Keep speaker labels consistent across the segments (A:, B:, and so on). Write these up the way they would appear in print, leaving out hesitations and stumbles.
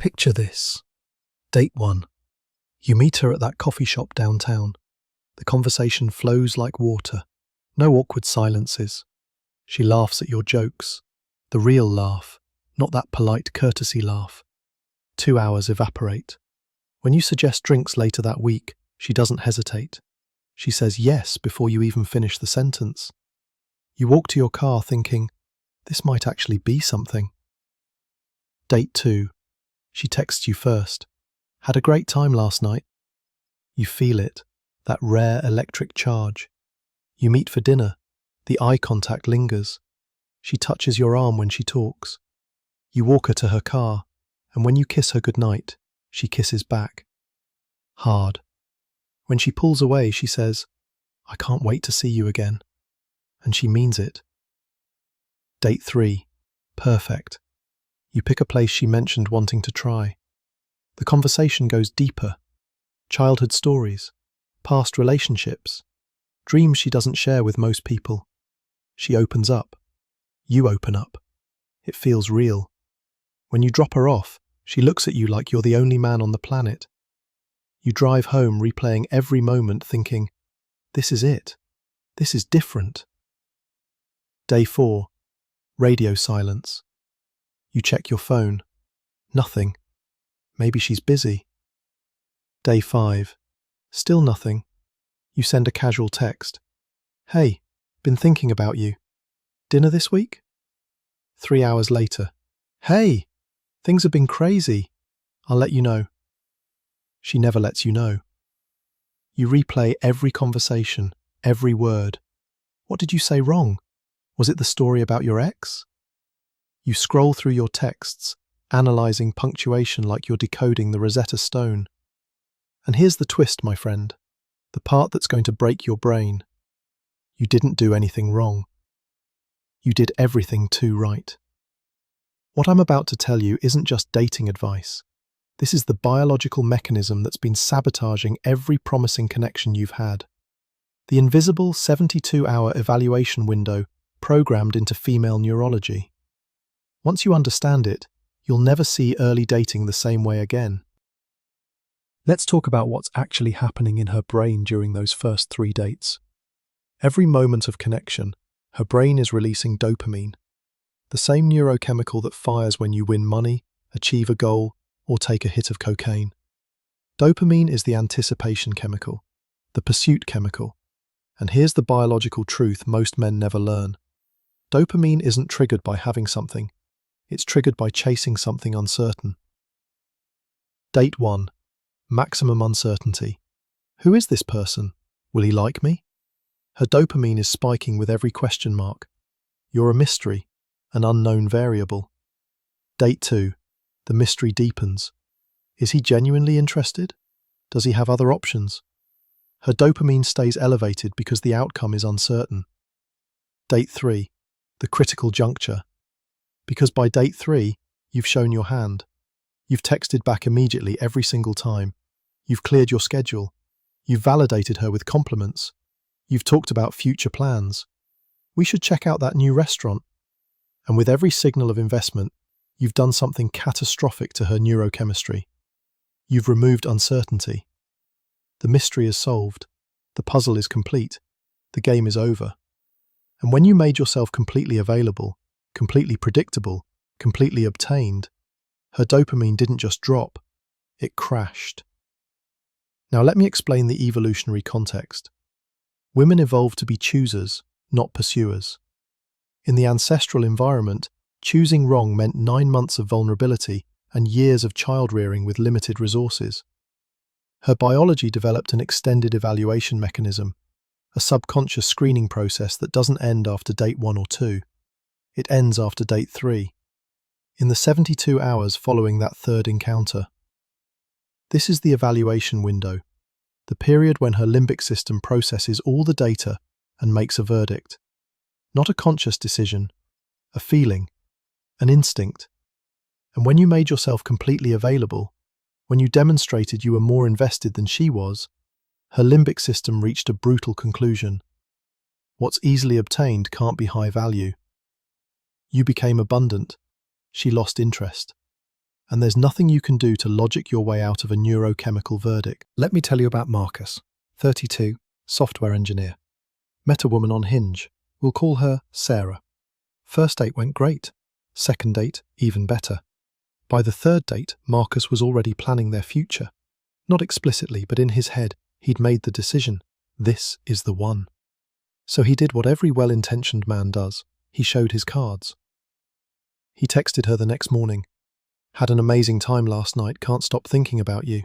A: Picture this. Date 1. You meet her at that coffee shop downtown. The conversation flows like water. No awkward silences. She laughs at your jokes. The real laugh, not that polite courtesy laugh. 2 hours evaporate. When you suggest drinks later that week, she doesn't hesitate. She says yes before you even finish the sentence. You walk to your car thinking, this might actually be something. Date 2. She texts you first. Had a great time last night. You feel it, that rare electric charge. You meet for dinner. The eye contact lingers. She touches your arm when she talks. You walk her to her car, and when you kiss her goodnight, she kisses back. Hard. When she pulls away, she says, I can't wait to see you again. And she means it. Date 3. Perfect. You pick a place she mentioned wanting to try. The conversation goes deeper. Childhood stories, past relationships, dreams she doesn't share with most people. She opens up. You open up. It feels real. When you drop her off, she looks at you like you're the only man on the planet. You drive home replaying every moment thinking, this is it. This is different. Day 4. Radio silence. You check your phone. Nothing. Maybe she's busy. Day 5. Still nothing. You send a casual text. Hey, been thinking about you. Dinner this week? 3 hours later. Hey, things have been crazy. I'll let you know. She never lets you know. You replay every conversation, every word. What did you say wrong? Was it the story about your ex? You scroll through your texts, analysing punctuation like you're decoding the Rosetta Stone. And here's the twist, my friend. The part that's going to break your brain. You didn't do anything wrong. You did everything too right. What I'm about to tell you isn't just dating advice. This is the biological mechanism that's been sabotaging every promising connection you've had. The invisible 72-hour evaluation window programmed into female neurology. Once you understand it, you'll never see early dating the same way again. Let's talk about what's actually happening in her brain during those first 3 dates. Every moment of connection, her brain is releasing dopamine, the same neurochemical that fires when you win money, achieve a goal, or take a hit of cocaine. Dopamine is the anticipation chemical, the pursuit chemical. And here's the biological truth most men never learn. Dopamine isn't triggered by having something. It's triggered by chasing something uncertain. Date 1. Maximum uncertainty. Who is this person? Will he like me? Her dopamine is spiking with every question mark. You're a mystery, an unknown variable. Date 2. The mystery deepens. Is he genuinely interested? Does he have other options? Her dopamine stays elevated because the outcome is uncertain. Date 3. The critical juncture. Because by date 3, you've shown your hand. You've texted back immediately every single time. You've cleared your schedule. You've validated her with compliments. You've talked about future plans. We should check out that new restaurant. And with every signal of investment, you've done something catastrophic to her neurochemistry. You've removed uncertainty. The mystery is solved. The puzzle is complete. The game is over. And when you made yourself completely available, completely predictable, completely obtained, her dopamine didn't just drop, it crashed. Now let me explain the evolutionary context. Women evolved to be choosers, not pursuers. In the ancestral environment, choosing wrong meant 9 months of vulnerability and years of child-rearing with limited resources. Her biology developed an extended evaluation mechanism, a subconscious screening process that doesn't end after date 1 or 2. It ends after date 3, in the 72 hours following that third encounter. This is the evaluation window, the period when her limbic system processes all the data and makes a verdict. Not a conscious decision, a feeling, an instinct. And when you made yourself completely available, when you demonstrated you were more invested than she was, her limbic system reached a brutal conclusion. What's easily obtained can't be high value. You became abundant. She lost interest. and there's nothing you can do to logic your way out of a neurochemical verdict. Let me tell you about Marcus, 32, software engineer. Met a woman on Hinge. We'll call her Sarah. First date went great. Second date, even better. By the third date, Marcus was already planning their future. Not explicitly, but in his head, he'd made the decision. This is the one. So he did what every well-intentioned man does. He showed his cards. He texted her the next morning. Had an amazing time last night, can't stop thinking about you.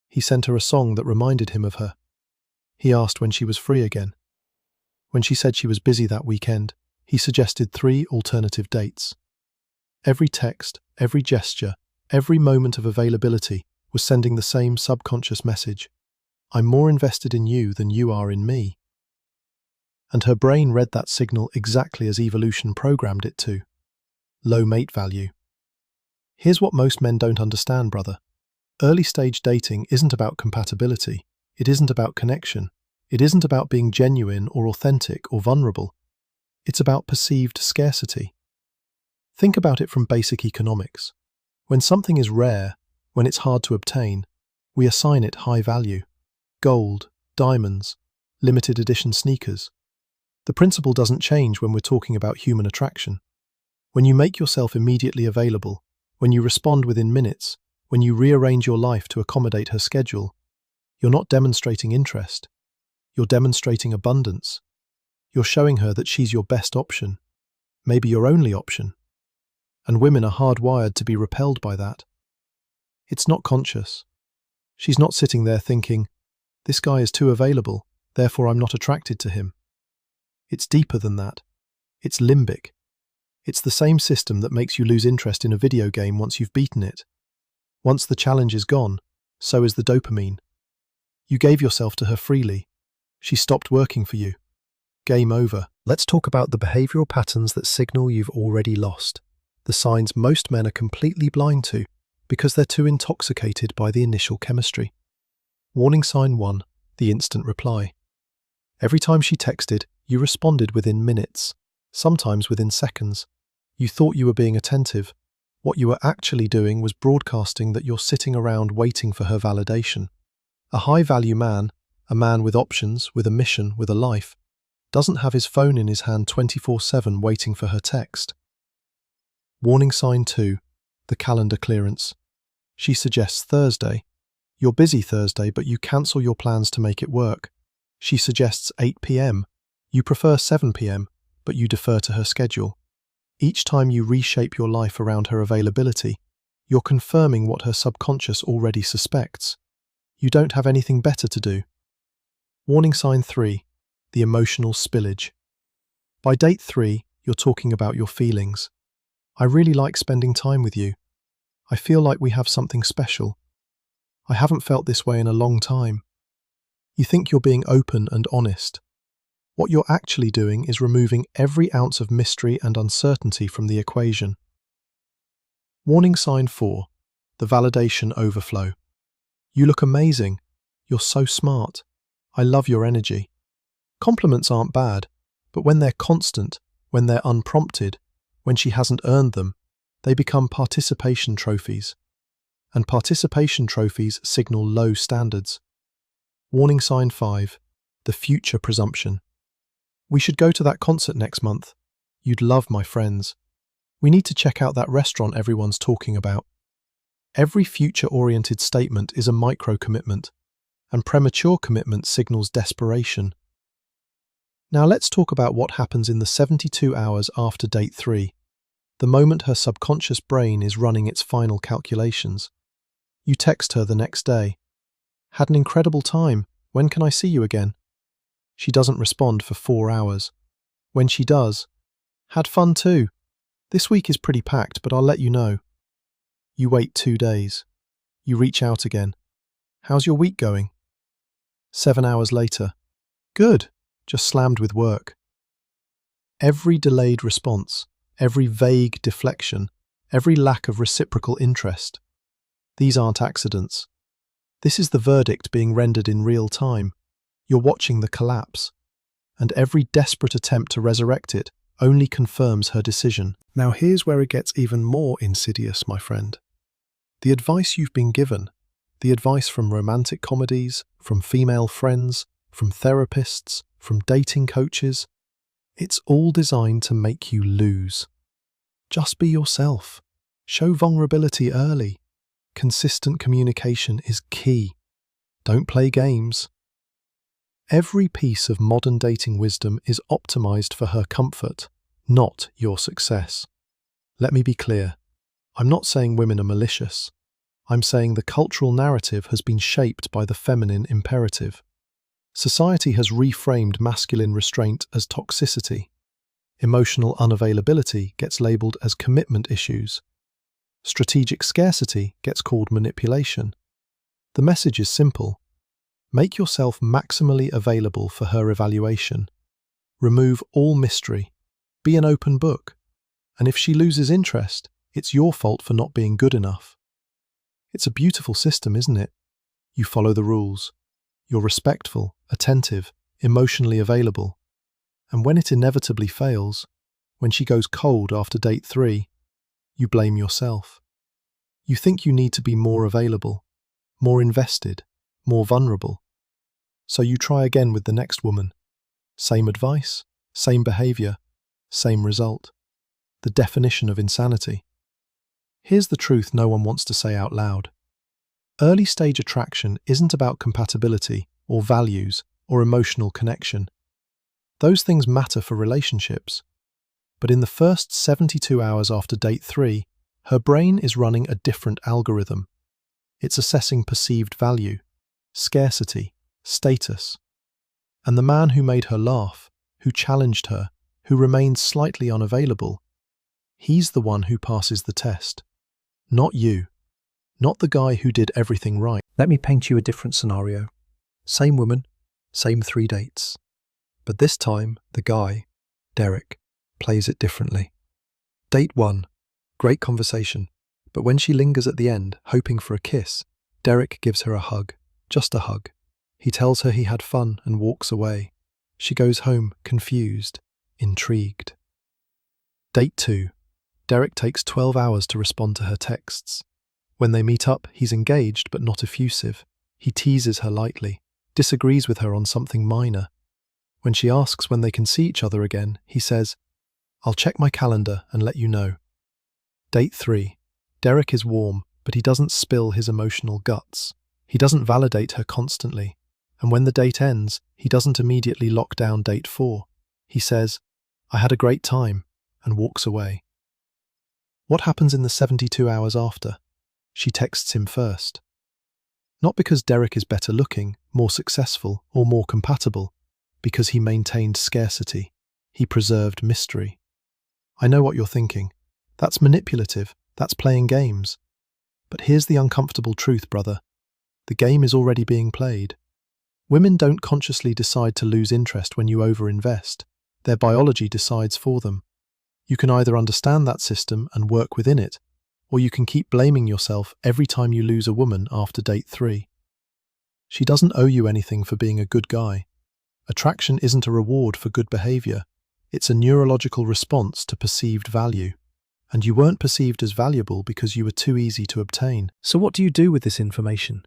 A: He sent her a song that reminded him of her. He asked when she was free again. When she said she was busy that weekend, he suggested 3 alternative dates. Every text, every gesture, every moment of availability was sending the same subconscious message. I'm more invested in you than you are in me. And her brain read that signal exactly as evolution programmed it to. Low mate value. Here's what most men don't understand, brother. Early stage dating isn't about compatibility. It isn't about connection. It isn't about being genuine or authentic or vulnerable. It's about perceived scarcity. Think about it from basic economics. When something is rare, when it's hard to obtain, we assign it high value. Gold, diamonds, limited edition sneakers. The principle doesn't change when we're talking about human attraction. When you make yourself immediately available, when you respond within minutes, when you rearrange your life to accommodate her schedule, you're not demonstrating interest. You're demonstrating abundance. You're showing her that she's your best option, maybe your only option. And women are hardwired to be repelled by that. It's not conscious. She's not sitting there thinking, this guy is too available, therefore I'm not attracted to him. It's deeper than that. It's limbic. It's the same system that makes you lose interest in a video game once you've beaten it. Once the challenge is gone, so is the dopamine. You gave yourself to her freely. She stopped working for you. Game over. Let's talk about the behavioral patterns that signal you've already lost. The signs most men are completely blind to because they're too intoxicated by the initial chemistry. Warning sign 1, the instant reply. Every time she texted, you responded within minutes, sometimes within seconds. You thought you were being attentive. What you were actually doing was broadcasting that you're sitting around waiting for her validation. A high-value man, a man with options, with a mission, with a life, doesn't have his phone in his hand 24/7 waiting for her text. Warning sign 2, the calendar clearance. She suggests Thursday. You're busy Thursday, but you cancel your plans to make it work. She suggests 8 p.m. You prefer 7 p.m., but you defer to her schedule. Each time you reshape your life around her availability, you're confirming what her subconscious already suspects. You don't have anything better to do. Warning sign 3, the emotional spillage. By date 3, you're talking about your feelings. I really like spending time with you. I feel like we have something special. I haven't felt this way in a long time. You think you're being open and honest. What you're actually doing is removing every ounce of mystery and uncertainty from the equation. Warning sign 4, the validation overflow. You look amazing. You're so smart. I love your energy. Compliments aren't bad, but when they're constant, when they're unprompted, when she hasn't earned them, they become participation trophies. And participation trophies signal low standards. Warning sign 5, the future presumption. We should go to that concert next month. You'd love my friends. We need to check out that restaurant everyone's talking about. Every future-oriented statement is a micro-commitment, and premature commitment signals desperation. Now let's talk about what happens in the 72 hours after date 3, the moment her subconscious brain is running its final calculations. You text her the next day. Had an incredible time. When can I see you again? She doesn't respond for 4 hours. When she does, had fun too. This week is pretty packed, but I'll let you know. You wait 2 days. You reach out again. How's your week going? 7 hours later. Good, just slammed with work. Every delayed response, every vague deflection, every lack of reciprocal interest. These aren't accidents. This is the verdict being rendered in real time. You're watching the collapse, and every desperate attempt to resurrect it only confirms her decision. Now here's where it gets even more insidious, my friend. The advice you've been given, the advice from romantic comedies, from female friends, from therapists, from dating coaches, it's all designed to make you lose. Just be yourself. Show vulnerability early. Consistent communication is key. Don't play games. Every piece of modern dating wisdom is optimized for her comfort, not your success. Let me be clear. I'm not saying women are malicious. I'm saying the cultural narrative has been shaped by the feminine imperative. Society has reframed masculine restraint as toxicity. Emotional unavailability gets labelled as commitment issues. Strategic scarcity gets called manipulation. The message is simple. Make yourself maximally available for her evaluation. Remove all mystery. Be an open book. And if she loses interest, it's your fault for not being good enough. It's a beautiful system, isn't it? You follow the rules. You're respectful, attentive, emotionally available. And when it inevitably fails, when she goes cold after date 3, you blame yourself. You think you need to be more available, more invested, more vulnerable. So you try again with the next woman. Same advice, same behavior, same result. The definition of insanity. Here's the truth no one wants to say out loud. Early stage attraction isn't about compatibility or values or emotional connection. Those things matter for relationships. But in the first 72 hours after date 3, her brain is running a different algorithm. It's assessing perceived value, scarcity, status. And the man who made her laugh, who challenged her, who remained slightly unavailable, he's the one who passes the test. Not you. Not the guy who did everything right. Let me paint you a different scenario. Same woman, same 3 dates. But this time, the guy, Derek, plays it differently. Date 1. Great conversation. But when she lingers at the end, hoping for a kiss, Derek gives her a hug. Just a hug. He tells her he had fun and walks away. She goes home, confused, intrigued. Date 2. Derek takes 12 hours to respond to her texts. When they meet up, he's engaged but not effusive. He teases her lightly, disagrees with her on something minor. When she asks when they can see each other again, he says, "I'll check my calendar and let you know." Date 3. Derek is warm, but he doesn't spill his emotional guts. He doesn't validate her constantly. And when the date ends, he doesn't immediately lock down date 4. He says, "I had a great time," and walks away. What happens in the 72 hours after? She texts him first. Not because Derek is better looking, more successful, or more compatible, because he maintained scarcity. He preserved mystery. I know what you're thinking. That's manipulative. That's playing games. But here's the uncomfortable truth, brother. The game is already being played. Women don't consciously decide to lose interest when you overinvest. Their biology decides for them. You can either understand that system and work within it, or you can keep blaming yourself every time you lose a woman after date 3. She doesn't owe you anything for being a good guy. Attraction isn't a reward for good behavior. It's a neurological response to perceived value. And you weren't perceived as valuable because you were too easy to obtain. So what do you do with this information?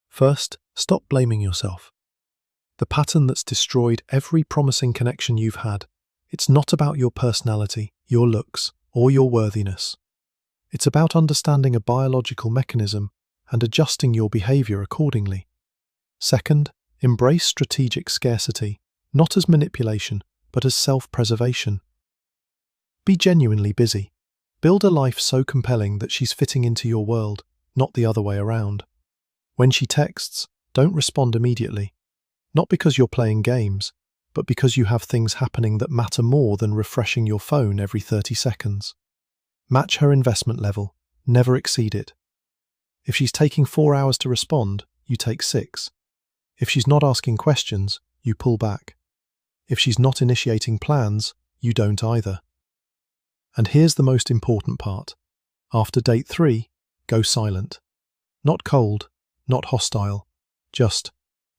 A: First, stop blaming yourself. The pattern that's destroyed every promising connection you've had. It's not about your personality, your looks, or your worthiness. It's about understanding a biological mechanism and adjusting your behavior accordingly. Second, embrace strategic scarcity, not as manipulation, but as self-preservation. Be genuinely busy. Build a life so compelling that she's fitting into your world, not the other way around. When she texts, don't respond immediately. Not because you're playing games, but because you have things happening that matter more than refreshing your phone every 30 seconds. Match her investment level, never exceed it. If she's taking 4 hours to respond, you take 6. If she's not asking questions, you pull back. If she's not initiating plans, you don't either. And here's the most important part. After date 3, go silent. Not cold, not hostile, just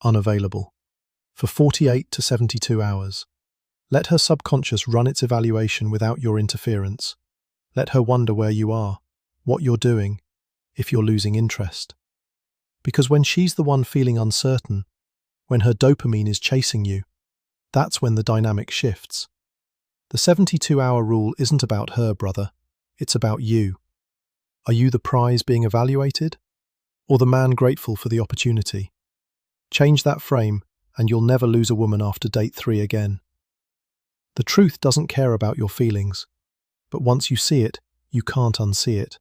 A: unavailable. For 48 to 72 hours. Let her subconscious run its evaluation without your interference. Let her wonder where you are, what you're doing, if you're losing interest. Because when she's the one feeling uncertain, when her dopamine is chasing you, that's when the dynamic shifts. The 72-hour rule isn't about her, brother. It's about you. Are you the prize being evaluated, or the man grateful for the opportunity? Change that frame, and you'll never lose a woman after date 3 again. The truth doesn't care about your feelings, but once you see it, you can't unsee it.